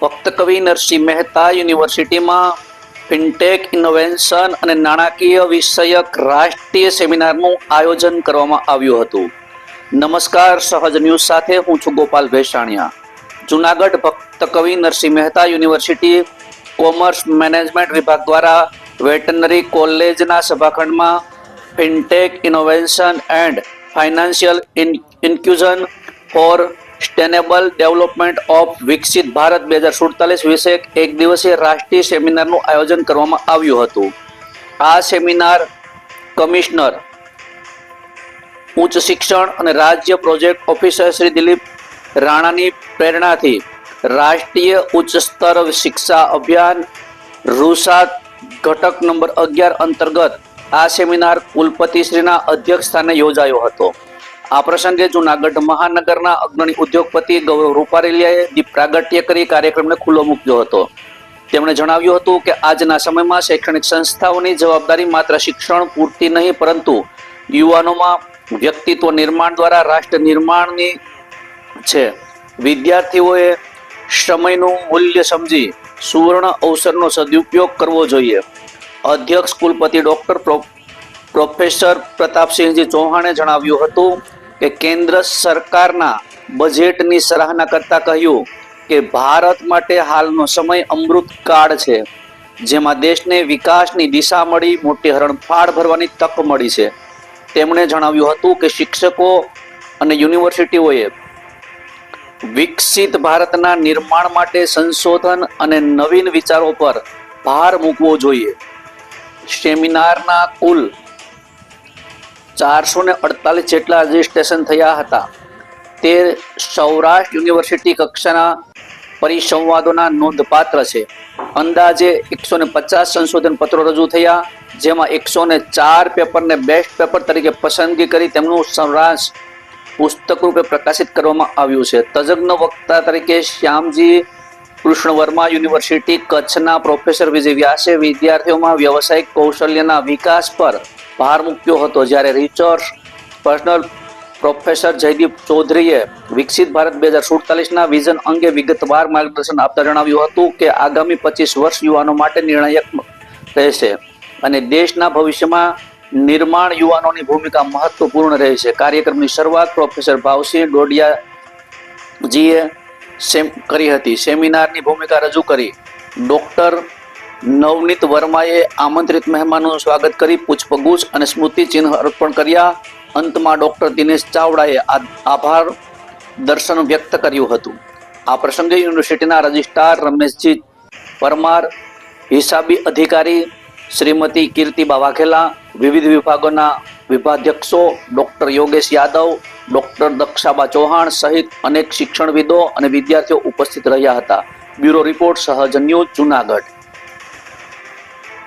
ભક્ત કવિ નરસિંહ મહેતા યુનિવર્સિટીમાં fintech innovation અને નાણાકીય વિષયક રાષ્ટ્રીય સેમિનારનું આયોજન કરવામાં આવ્યું હતું. નમસ્કાર, સહજ ન્યૂઝ સાથે હું છું Gopal Bhesaniya. Junagadh Bhakta Kavi Narsinh Mehta university commerce management વિભાગ દ્વારા વેટરનરી કોલેજના સભાખંડમાં fintech innovation and financial inclusion for sustainable development of Viksit Bharat 2047 વિષયક એક દિવસીય રાષ્ટ્રીય સેમિનારનું આયોજન કરવામાં આવ્યું હતું. આ સેમિનાર કમિશનર ઉચ્ચ શિક્ષણ અને રાજ્ય પ્રોજેક્ટ ઓફિસર શ્રી દિલીપ રાણાની પ્રેરણાથી રાષ્ટ્રીય ઉચ્ચ સ્તર શિક્ષા અભિયાન રૂસાત ઘટક નંબર 11 અંતર્ગત આ સેમિનાર કુલપતિશ્રીના અધ્યક્ષસ્થાને યોજાયો હતો. આ પ્રસંગે જૂનાગઢ મહાનગરના અગ્રણી ઉદ્યોગપતિ ગૌરવ રૂપારેલિયાએ દીપ પ્રાગટ્ય કરી કાર્યક્રમને ખુલ્લો મૂક્યો હતો. તેમણે જણાવ્યું હતું કે આજના સમયમાં શૈક્ષણિક સંસ્થાઓની જવાબદારી માત્ર શિક્ષણ પૂરતી નહીં, પરંતુ યુવાનોમાં વ્યક્તિત્વ નિર્માણ દ્વારા રાષ્ટ્ર નિર્માણની છે. વિદ્યાર્થીઓએ સમયનું મૂલ્ય સમજી સુવર્ણ અવસરનો સદુપયોગ કરવો જોઈએ. અધ્યક્ષ કુલપતિ ડોક્ટર પ્રોફેસર પ્રતાપસિંહજી ચૌહાણે જણાવ્યું હતું કે કેન્દ્ર સરકારના બજેટની સરાહના કરતા કહ્યું કે ભારત માટે હાલનો સમય અમૃતકાળ છે, જેમાં દેશને વિકાસની દિશા મળી, મોટી હરણફાળ ભરવાની તક મળી છે. તેમણે જણાવ્યું હતું કે શિક્ષકો અને યુનિવર્સિટીઓએ વિકસિત ભારતના નિર્માણ માટે સંશોધન અને નવીન વિચારો પર ભાર મૂકવો જોઈએ. સેમિનારના કુલ 448 જેટલા રજીસ્ટ્રેશન થયા હતા. તે સૌરાષ્ટ્ર યુનિવર્સિટી કક્ષાના પરિસંવાદોના નોંધપાત્ર છે. અંદાજે 150 સંશોધન પત્રો રજૂ થયા, જેમાં 104 પેપરને બેસ્ટ પેપર તરીકે પસંદગી કરી તેમનું સારાંશ પુસ્તક રૂપે પ્રકાશિત કરવામાં આવ્યું છે. તજજ્ઞ વક્તા તરીકે શ્યામજી કૃષ્ણ વર્મા યુનિવર્સિટી કચ્છના પ્રોફેસર વિજય વ્યાસે વિદ્યાર્થીઓમાં વ્યવસાયિક કૌશલ્યના વિકાસ પર ભાર મૂક્યો હતો, જ્યારે રિસર્ચ પર્સનલ પ્રોફેસર જયદીપ ચૌધરીએ વિકસિત ભારત 2047ના વિઝન અંગે વિગતવાર માર્ગદર્શન આપતા જણાવ્યું હતું કે આગામી 25 વર્ષ યુવાનો માટે નિર્ણાયક રહેશે અને દેશના ભવિષ્યમાં નિર્માણ યુવાનોની ભૂમિકા મહત્વપૂર્ણ રહેશે. કાર્યક્રમની શરૂઆત પ્રોફેસર ભાવસિંહ ડોડિયાજીએ કરી હતી. સેમિનારની ભૂમિકા રજૂ કરી ડોક્ટર નવનીત વર્માએ આમંત્રિત મહેમાનોનું સ્વાગત કરી પુષ્પગુચ્છ અને સ્મૃતિ ચિહ્ન અર્પણ કર્યા. અંતમાં ડોક્ટર દિનેશ ચાવડાએ આભાર દર્શન વ્યક્ત કર્યું હતું. આ પ્રસંગે યુનિવર્સિટીના રજિસ્ટ્રાર રમેશજી પરમાર, હિસાબી અધિકારી શ્રીમતી કીર્તિબા વાઘેલા, વિવિધ વિભાગોના વિભાધ્યક્ષો ડોક્ટર યોગેશ યાદવ, ડોક્ટર દક્ષાબા ચૌહાણ સહિત અનેક શિક્ષણવિદો અને વિદ્યાર્થીઓ ઉપસ્થિત રહ્યા હતા. બ્યુરો રિપોર્ટ, સહજ ન્યૂઝ, જૂનાગઢ.